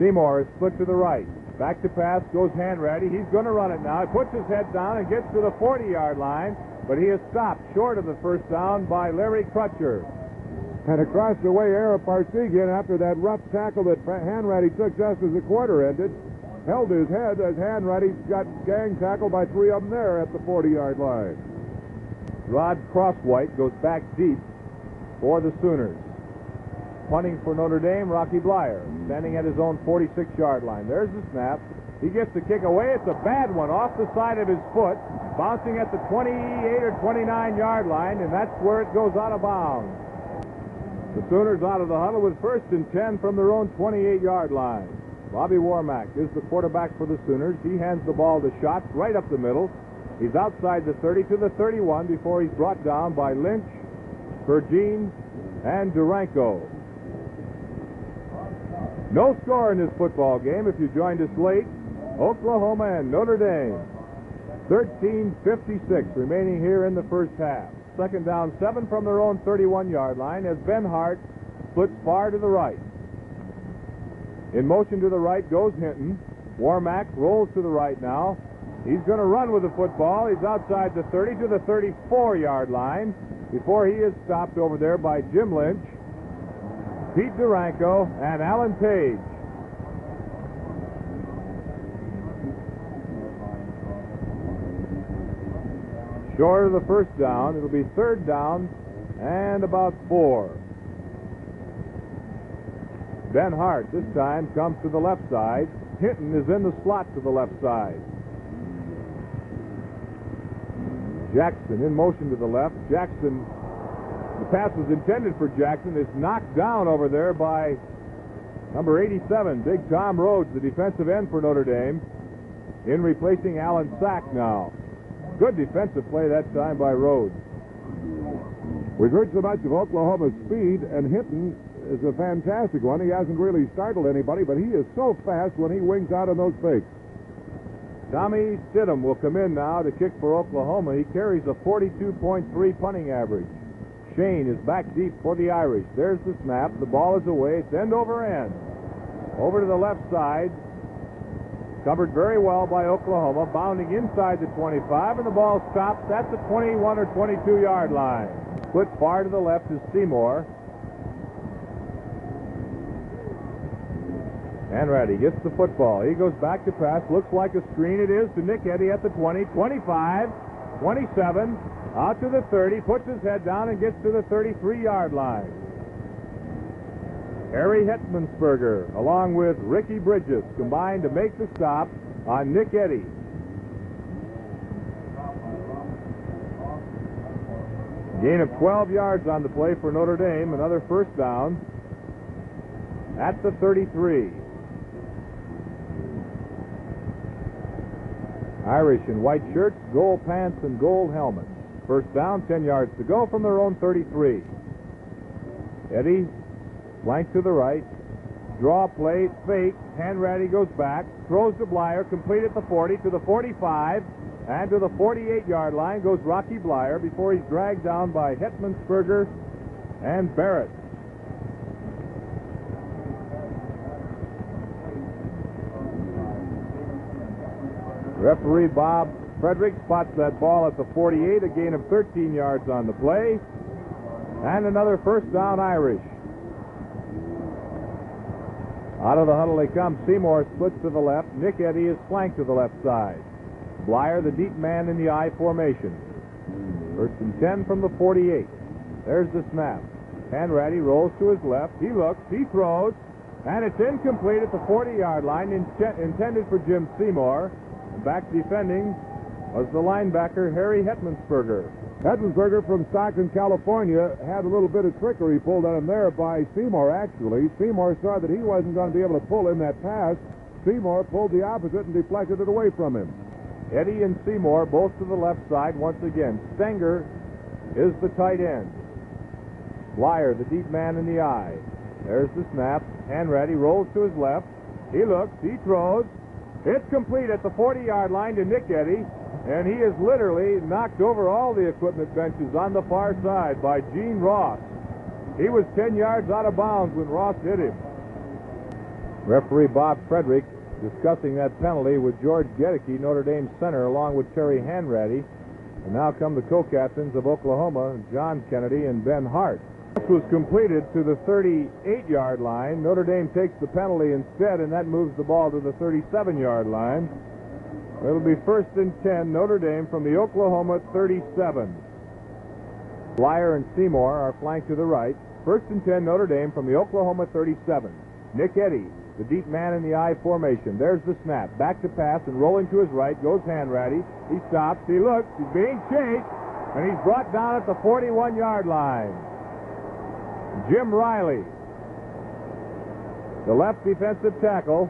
Seymour is split to the right. Back to pass goes Hanratty. He's going to run it now. He puts his head down and gets to the 40-yard line, but he is stopped short of the first down by Larry Crutcher. And across the way, Ara Parsegian, after that rough tackle that Hanratty took just as the quarter ended, held his head as Hanratty got gang tackled by three of them there at the 40-yard line. Rod Crosswhite goes back deep for the Sooners. Punting for Notre Dame, Rocky Blyer, standing at his own 46-yard line. There's the snap. He gets the kick away. It's a bad one off the side of his foot, bouncing at the 28 or 29-yard line, and that's where it goes out of bounds. The Sooners out of the huddle with 1st and 10 from their own 28-yard line. Bobby Warmack is the quarterback for the Sooners. He hands the ball to Schatz right up the middle. He's outside the 30 to the 31 before he's brought down by Lynch, Virgin, and Duranko. No score in this football game if you joined us late. Oklahoma and Notre Dame. 13:56 remaining here in the first half. 2nd down, 7 from their own 31-yard line as Ben Hart splits far to the right. In motion to the right goes Hinton. Warmack rolls to the right now. He's going to run with the football. He's outside the 30 to the 34-yard line before he is stopped over there by Jim Lynch, Pete Duranko, and Alan Page. Short of the first down. It'll be 3rd down and about 4. Ben Hart this time comes to the left side. Hinton is in the slot to the left side. Jackson in motion to the left. Jackson, the pass was intended for Jackson, is knocked down over there by number 87, Big Tom Rhodes, the defensive end for Notre Dame, in replacing Alan Sack now. Good defensive play that time by Rhodes. We've heard so much of Oklahoma's speed, and Hinton is a fantastic one. He hasn't really startled anybody, but he is so fast when he wings out on those fakes. Tommy Stidham will come in now to kick for Oklahoma. He carries a 42.3 punting average. Shane is back deep for the Irish. There's the snap. The ball is away. It's end over end. Over to the left side. Covered very well by Oklahoma. Bounding inside the 25, and the ball stops at the 21 or 22-yard line. Split far to the left is Seymour. Hanratty gets the football. He goes back to pass. Looks like a screen. It is to Nick Eddy at the 20, 25, 27, out to the 30, puts his head down and gets to the 33-yard line. Harry Hetmansberger, along with Ricky Bridges, combined to make the stop on Nick Eddy. Gain of 12 yards on the play for Notre Dame. Another 1st down at the 33. Irish in white shirts, gold pants, and gold helmets. 1st down, 10 yards to go from their own 33. Eddy, flank to the right. Draw play, fake. Hanratty goes back. Throws to Blyer, complete at the 40, to the 45, and to the 48-yard line goes Rocky Blyer before he's dragged down by Hetmansberger and Barrett. Referee Bob Frederick spots that ball at the 48, a gain of 13 yards on the play, and another 1st down Irish. Out of the huddle they come. Seymour splits to the left. Nick Eddy is flanked to the left side. Blyer, the deep man in the I formation. 1st and 10 from the 48. There's the snap. Hanratty rolls to his left. He looks. He throws. And it's incomplete at the 40-yard line, intended for Jim Seymour. Back defending was the linebacker, Harry Hetmansberger. Hetmansberger from Stockton, California, had a little bit of trickery pulled on him there by Seymour, actually. Seymour saw that he wasn't going to be able to pull in that pass. Seymour pulled the opposite and deflected it away from him. Eddy and Seymour both to the left side once again. Stenger is the tight end. Blyer, the deep man in the I. There's the snap. Hanratty rolls to his left. He looks. He throws. It's complete at the 40-yard line to Nick Eddy, and he is literally knocked over all the equipment benches on the far side by Gene Ross. He was 10 yards out of bounds when Ross hit him. Referee Bob Frederick discussing that penalty with George Gedeke, Notre Dame center, along with Terry Hanratty. And now come the co-captains of Oklahoma, John Kennedy and Ben Hart. This was completed to the 38-yard line. Notre Dame takes the penalty instead, and that moves the ball to the 37-yard line. It'll be 1st and 10, Notre Dame from the Oklahoma 37. Blyer and Seymour are flanked to the right. 1st and 10, Notre Dame from the Oklahoma 37. Nick Eddy, the deep man in the I formation. There's the snap. Back to pass and rolling to his right goes Hanratty. He stops. He looks. He's being chased. And he's brought down at the 41-yard line. Jim Riley, the left defensive tackle,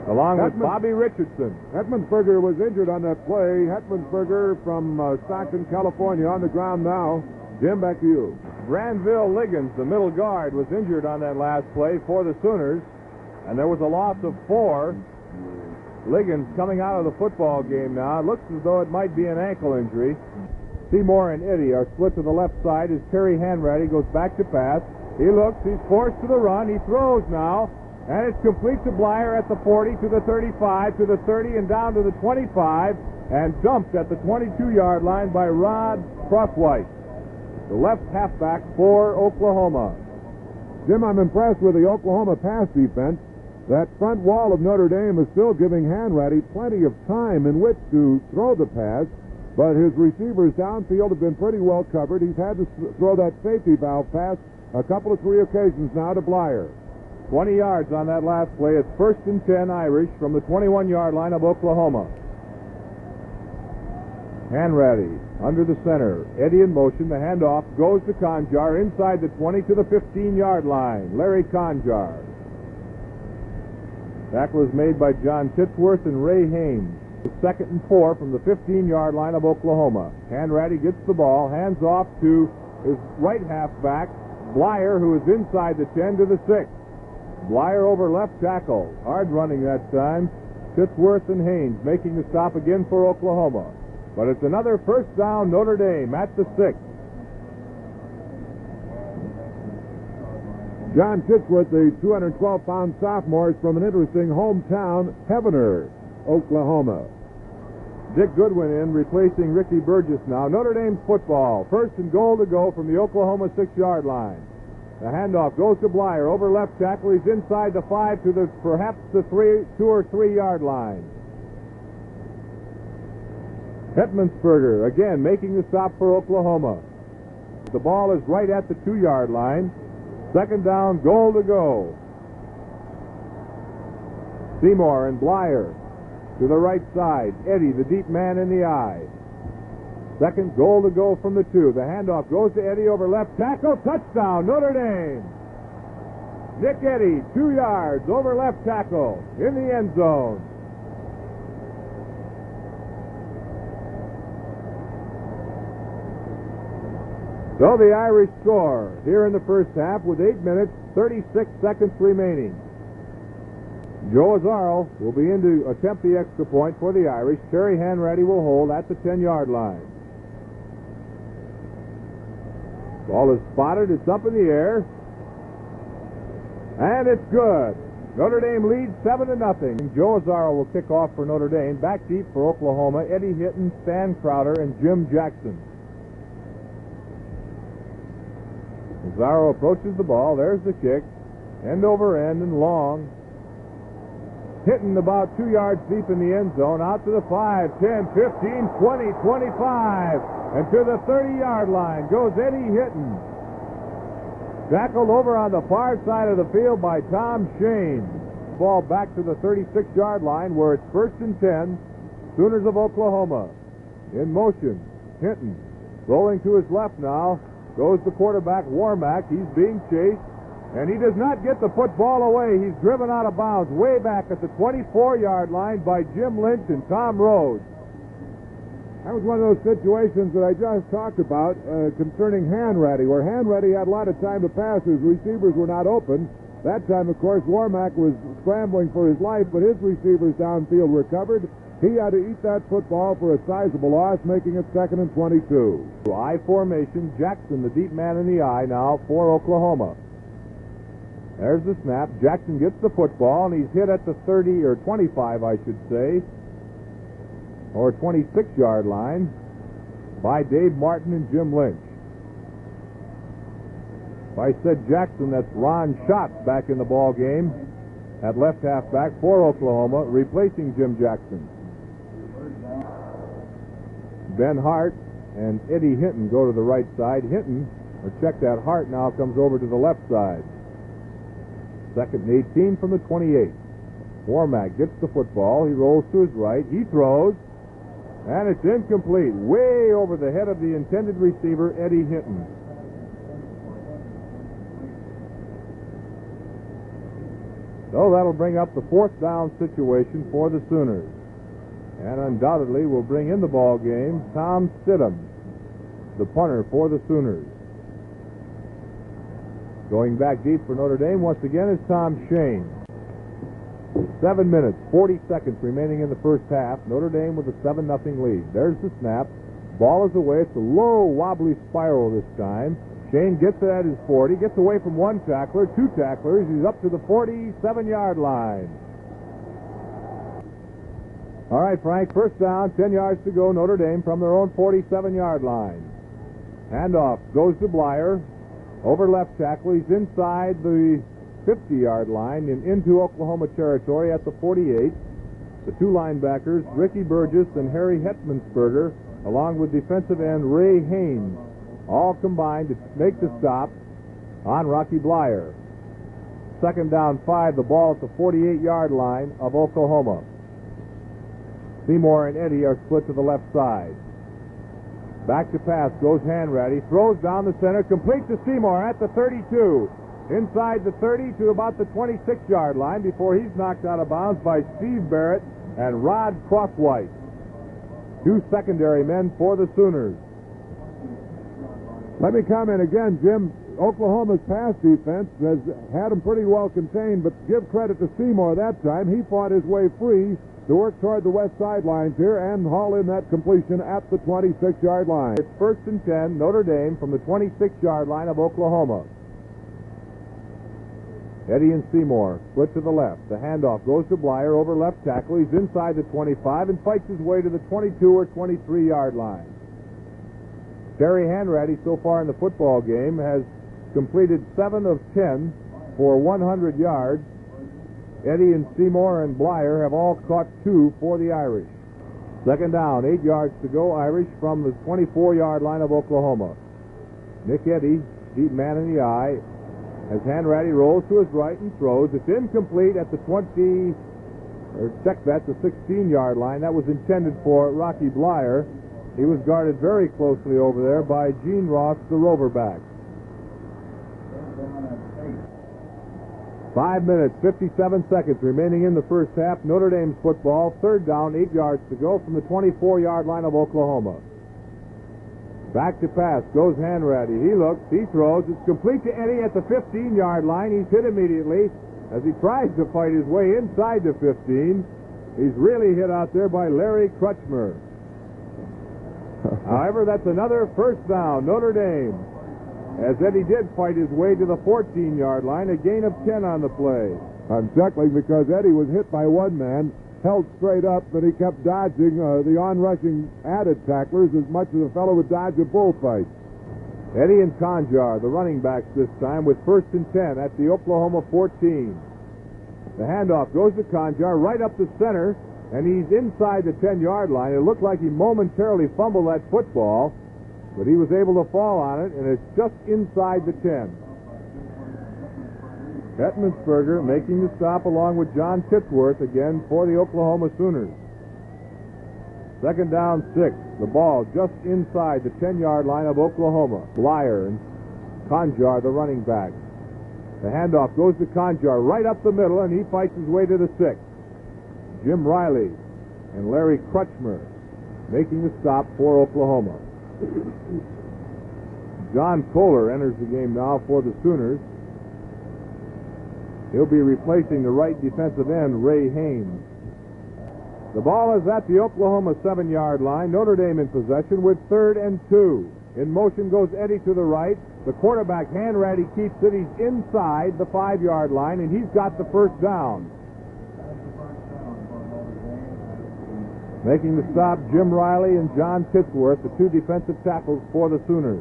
along with Bobby Richardson. Hetmansberger was injured on that play. Hetmansberger from Stockton, California, on the ground now. Jim, back to you. Granville Liggins, the middle guard, was injured on that last play for the Sooners, and there was a loss of 4. Liggins coming out of the football game now. It looks as though it might be an ankle injury. Seymour and Eddy are split to the left side as Terry Hanratty goes back to pass. He looks, he's forced to the run, he throws now, and it's complete to Blyer at the 40, to the 35, to the 30, and down to the 25, and dumped at the 22-yard line by Rod Crosswhite, the left halfback for Oklahoma. Jim, I'm impressed with the Oklahoma pass defense. That front wall of Notre Dame is still giving Hanratty plenty of time in which to throw the pass, but his receivers downfield have been pretty well covered. He's had to throw that safety valve pass a couple of 3 occasions now to Blyer. 20 yards on that last play. It's 1st and 10 Irish from the 21-yard line of Oklahoma. Hanratty under the center. Eddy in motion. The handoff goes to Conjar inside the 20 to the 15-yard line. Larry Conjar. Tackle is made by John Titsworth and Ray Haynes. 2nd and 4 from the 15-yard line of Oklahoma. Hanratty gets the ball, hands off to his right halfback, Blyer, who is inside the 10 to the 6. Blyer over left tackle. Hard running that time. Titsworth and Haynes making the stop again for Oklahoma. But it's another 1st down, Notre Dame at the 6. John Titsworth, the 212-pound sophomore, is from an interesting hometown, Heavener, Oklahoma. Dick Goodwin in, replacing Ricky Burgess now. Notre Dame football. 1st and goal to go from the Oklahoma 6-yard line. The handoff goes to Blyer over left tackle. He's inside the 5 to the perhaps the 2 or 3 yard line. Hetmansberger again making the stop for Oklahoma. The ball is right at the 2-yard line. 2nd down, goal to go. Seymour and Blyer to the right side. Eddy, the deep man in the I. 2nd goal to go from the 2. The handoff goes to Eddy over left tackle. Touchdown, Notre Dame. Nick Eddy, 2 yards over left tackle in the end zone. So the Irish score here in the first half with 8 minutes, 36 seconds remaining. Joe Azzaro will be in to attempt the extra point for the Irish. Terry Hanratty will hold at the 10-yard line. Ball is spotted. It's up in the air. And it's good. Notre Dame leads 7-0. Joe Azzaro will kick off for Notre Dame. Back deep for Oklahoma, Eddie Hinton, Stan Crowder, and Jim Jackson. Azzaro approaches the ball. There's the kick. End over end and long. Hinton about 2 yards deep in the end zone. Out to the 5, 10, 15, 20, 25. And to the 30-yard line goes Eddie Hinton. Tackled over on the far side of the field by Tom Shane. Ball back to the 36-yard line where it's 1st and 10. Sooners of Oklahoma. In motion. Hinton rolling to his left now. Goes the quarterback, Warmack. He's being chased. And he does not get the football away. He's driven out of bounds way back at the 24-yard line by Jim Lynch and Tom Rhodes. That was one of those situations that I just talked about concerning Hanratty, where Hanratty had a lot of time to pass. His receivers were not open. That time, of course, Warmack was scrambling for his life, but his receivers downfield were covered. He had to eat that football for a sizable loss, making it 2nd and 22. I formation. Jackson, the deep man in the I now for Oklahoma. There's the snap. Jackson gets the football, and he's hit at the 30 or 25, I should say, or 26-yard line by Dave Martin and Jim Lynch. If I said Jackson, that's Ron Schatz back in the ball game at left halfback for Oklahoma, replacing Jim Jackson. Ben Hart and Eddie Hinton go to the right side. Hinton, or check that, Hart now comes over to the left side. Second and 18 from the 28. Warmack gets the football. He rolls to his right. He throws, and it's incomplete. Way over the head of the intended receiver, Eddie Hinton. So that'll bring up the fourth down situation for the Sooners. And undoubtedly will bring in the ball game Tom Stidham, the punter for the Sooners. Going back deep for Notre Dame once again is Tom Shane. 7 minutes, 40 seconds remaining in the first half. Notre Dame with a 7-0 lead. There's the snap. Ball is away. It's a low, wobbly spiral this time. Shane gets it at his 40, gets away from one tackler, two tacklers. He's up to the 47-yard line. All right, Frank, first down, 10 yards to go, Notre Dame from their own 47-yard line. Handoff goes to Blyer. Over left tackle. He's inside the 50-yard line and into Oklahoma territory at the 48. The two linebackers, Ricky Burgess and Harry Hetmansberger, along with defensive end Ray Haynes, all combined to make the stop on Rocky Blyer. Second down 5, the ball at the 48-yard line of Oklahoma. Seymour and Eddy are split to the left side. Back to pass goes Hanratty, throws down the center, complete to Seymour at the 32. Inside the 30 to about the 26-yard line before he's knocked out of bounds by Steve Barrett and Rod Crosswhite. Two secondary men for the Sooners. Let me comment again, Jim. Oklahoma's pass defense has had them pretty well contained, but give credit to Seymour that time. He fought his way free to work toward the west sidelines here and haul in that completion at the 26-yard line. It's first and 10, Notre Dame from the 26-yard line of Oklahoma. Eddy and Seymour split to the left. The handoff goes to Blyer over left tackle. He's inside the 25 and fights his way to the 22 or 23-yard line. Terry Hanratty, so far in the football game, has completed 7 of 10 for 100 yards. Eddy and Seymour and Blyer have all caught 2 for the Irish. Second down, 8 yards to go, Irish from the 24-yard line of Oklahoma. Nick Eddy, deep man in the eye, as Hanratty rolls to his right and throws. It's incomplete at the 20, or check that, the 16-yard line. That was intended for Rocky Blyer. He was guarded very closely over there by Gene Ross, the Roverback. 5 minutes, 57 seconds remaining in the first half. Notre Dame's football, third down, 8 yards to go from the 24-yard line of Oklahoma. Back to pass, goes Hanratty. He looks, he throws. It's complete to Eddy at the 15-yard line. He's hit immediately as he tries to fight his way inside the 15. He's really hit out there by Larry Crutchmer. However, that's another first down, Notre Dame, as Eddy did fight his way to the 14-yard line, a gain of 10 on the play. I'm chuckling because Eddy was hit by one man, held straight up, but he kept dodging the on-rushing added tacklers as much as a fellow would dodge a bullfight. Eddy and Conjar, the running backs this time, with first and 10 at the Oklahoma 14. The handoff goes to Conjar right up the center, and he's inside the 10-yard line. It looked like he momentarily fumbled that football, but he was able to fall on it, and it's just inside the 10. Hetmansberger making the stop along with John Titsworth again for the Oklahoma Sooners. Second down, 6. The ball just inside the 10-yard line of Oklahoma. Blyer and Conjar, the running back. The handoff goes to Conjar right up the middle, and he fights his way to the 6. Jim Riley and Larry Crutchmer making the stop for Oklahoma. John Kohler enters the game now for the Sooners. He'll be replacing the right defensive end, Ray Haynes. The ball is at the Oklahoma 7-yard line. Notre Dame in possession with 3rd and 2. In motion goes Eddy to the right. The quarterback, Hanratty, keeps it. He's inside the 5-yard line, and he's got the first down. Making the stop, Jim Riley and John Titsworth, the two defensive tackles for the Sooners.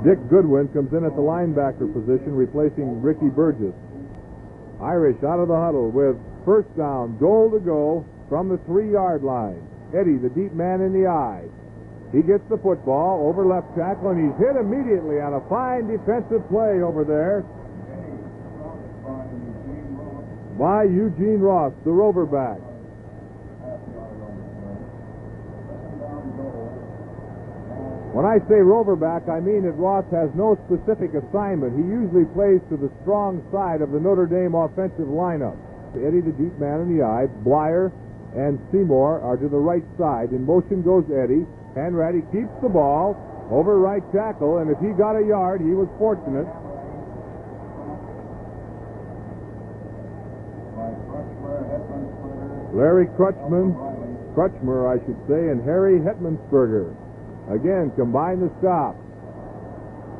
Dick Goodwin comes in at the linebacker position, replacing Ricky Burgess. Irish out of the huddle with first down, goal to go from the 3-yard line. Eddie, the deep man in the eye. He gets the football over left tackle, and he's hit immediately on a fine defensive play over there by Eugene Ross, the rover back. When I say rover back, I mean that Ross has no specific assignment. He usually plays to the strong side of the Notre Dame offensive lineup. Eddie, the deep man in the eye. Blyer and Seymour are to the right side. In motion goes Eddie. Hanratty keeps the ball over right tackle, and if he got a yard, he was fortunate. Larry Crutchmer, I should say, and Harry Hetmansberger again combine the stop.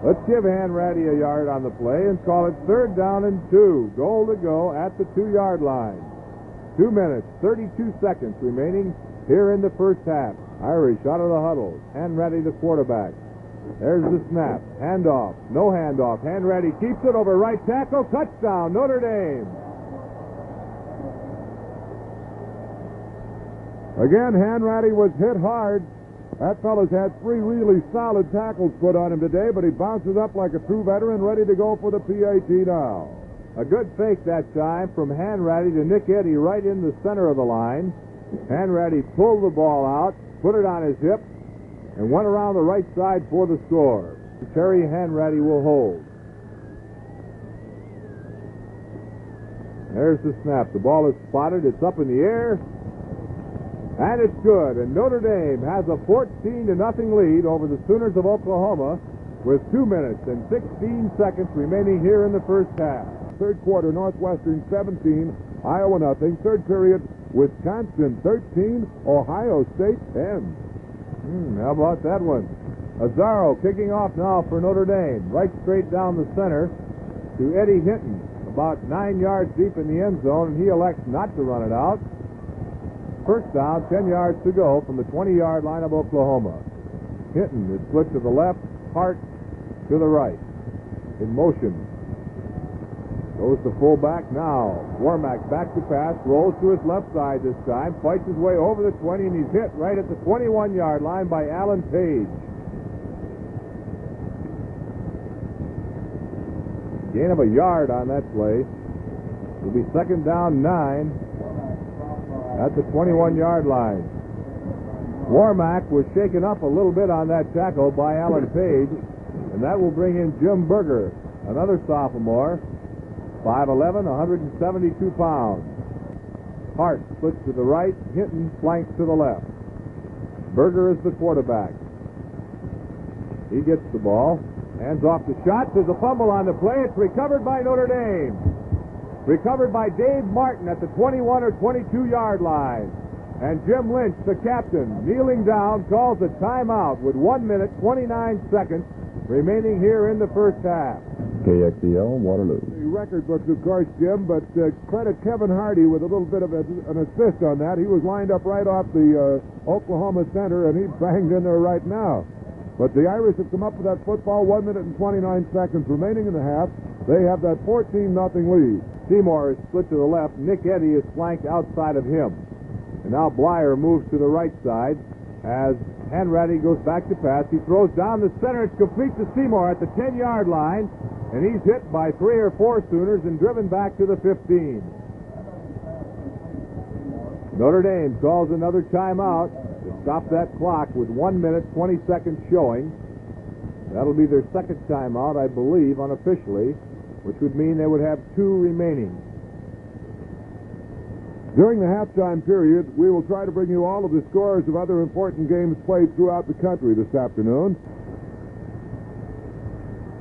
Let's give Hanratty a yard on the play and call it 3rd down and 2. Goal to go at the 2-yard line. 2 minutes, 32 seconds remaining here in the first half. Irish out of the huddle. Hanratty, the quarterback. There's the snap. Handoff. No handoff. Hanratty keeps it over right tackle. Touchdown, Notre Dame. Again, Hanratty was hit hard. That fella's had 3 really solid tackles put on him today, but he bounces up like a true veteran, ready to go for the PAT now. A good fake that time from Hanratty to Nick Eddy right in the center of the line. Hanratty pulled the ball out, put it on his hip, and went around the right side for the score. Terry Hanratty will hold. There's the snap. The ball is spotted. It's up in the air. And it's good. And Notre Dame has a 14-0 lead over the Sooners of Oklahoma with 2 minutes and 16 seconds remaining here in the first half. Third quarter, Northwestern 17, Iowa nothing. Third period, Wisconsin 13, Ohio State 10. How about that one? Azzaro kicking off now for Notre Dame. Right straight down the center to Eddie Hinton. About 9 yards deep in the end zone, and he elects not to run it out. First down, 10 yards to go from the 20-yard line of Oklahoma. Hinton is split to the left, Hart to the right. In motion. Goes the fullback now. Warmack back to pass, rolls to his left side this time, fights his way over the 20, and he's hit right at the 21-yard line by Alan Page. Gain of a yard on that play. It'll be 2nd down 9. At the 21-yard line. Warmack was shaken up a little bit on that tackle by Alan Page, and that will bring in Jim Berger, another sophomore, 5'11", 172 pounds. Hart splits to the right, Hinton flanks to the left. Berger is the quarterback. He gets the ball, hands off the shot. There's a fumble on the play. It's recovered by Notre Dame. Recovered by Dave Martin at the 21 or 22-yard line. And Jim Lynch, the captain, kneeling down, calls a timeout with 1 minute, 29 seconds remaining here in the first half. KXEL, Waterloo. The record books, of course, Jim, but credit Kevin Hardy with a little bit of an assist on that. He was lined up right off the Oklahoma center, and he banged in there right now. But the Irish have come up with that football, 1 minute and 29 seconds remaining in the half. They have that 14-0 lead. Seymour is split to the left. Nick Eddy is flanked outside of him. And now Blyer moves to the right side as Hanratty goes back to pass. He throws down the center. It's complete to Seymour at the 10-yard line. And he's hit by 3 or 4 Sooners and driven back to the 15. Notre Dame calls another timeout to stop that clock with 1 minute, 20 seconds showing. That'll be their second timeout, I believe, unofficially, which would mean they would have 2 remaining. During the halftime period, we will try to bring you all of the scores of other important games played throughout the country this afternoon.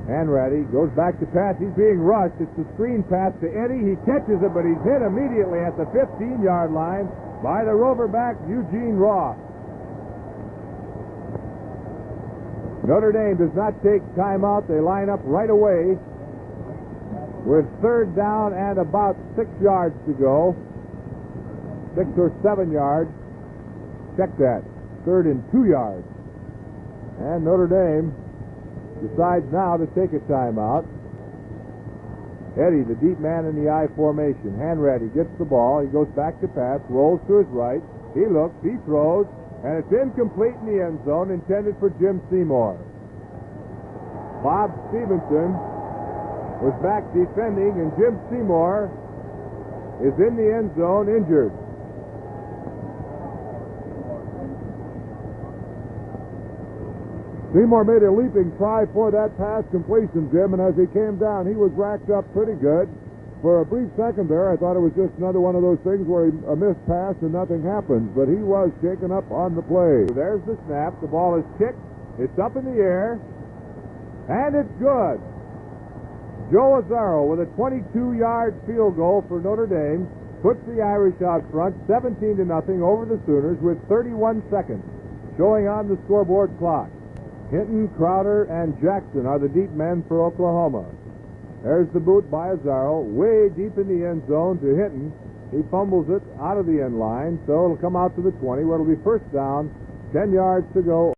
Hanratty goes back to pass. He's being rushed. It's the screen pass to Eddy. He catches it, but he's hit immediately at the 15-yard line by the rover back, Eugene Ross. Notre Dame does not take timeout. They line up right away with 3rd down and about 6 yards to go. 6 or 7 yards. Check that. 3rd and 2 yards. And Notre Dame decides now to take a timeout. Eddie, the deep man in the I formation. Hanratty gets the ball. He goes back to pass, rolls to his right. He looks, he throws, and it's incomplete in the end zone, intended for Jim Seymour. Bob Stevenson was back defending, and Jim Seymour is in the end zone injured. Seymour made a leaping try for that pass completion, Jim, and as he came down, he was racked up pretty good. For a brief second there, I thought it was just another one of those things where a missed pass and nothing happens, but he was shaken up on the play. There's the snap. The ball is kicked. It's up in the air, and it's good. Joe Azzaro with a 22-yard field goal for Notre Dame puts the Irish out front 17-0 over the Sooners with 31 seconds showing on the scoreboard clock. Hinton, Crowder, and Jackson are the deep men for Oklahoma. There's the boot by Azzaro, way deep in the end zone to Hinton. He fumbles it out of the end line, so it'll come out to the 20, where it'll be 1st down, 10 yards to go.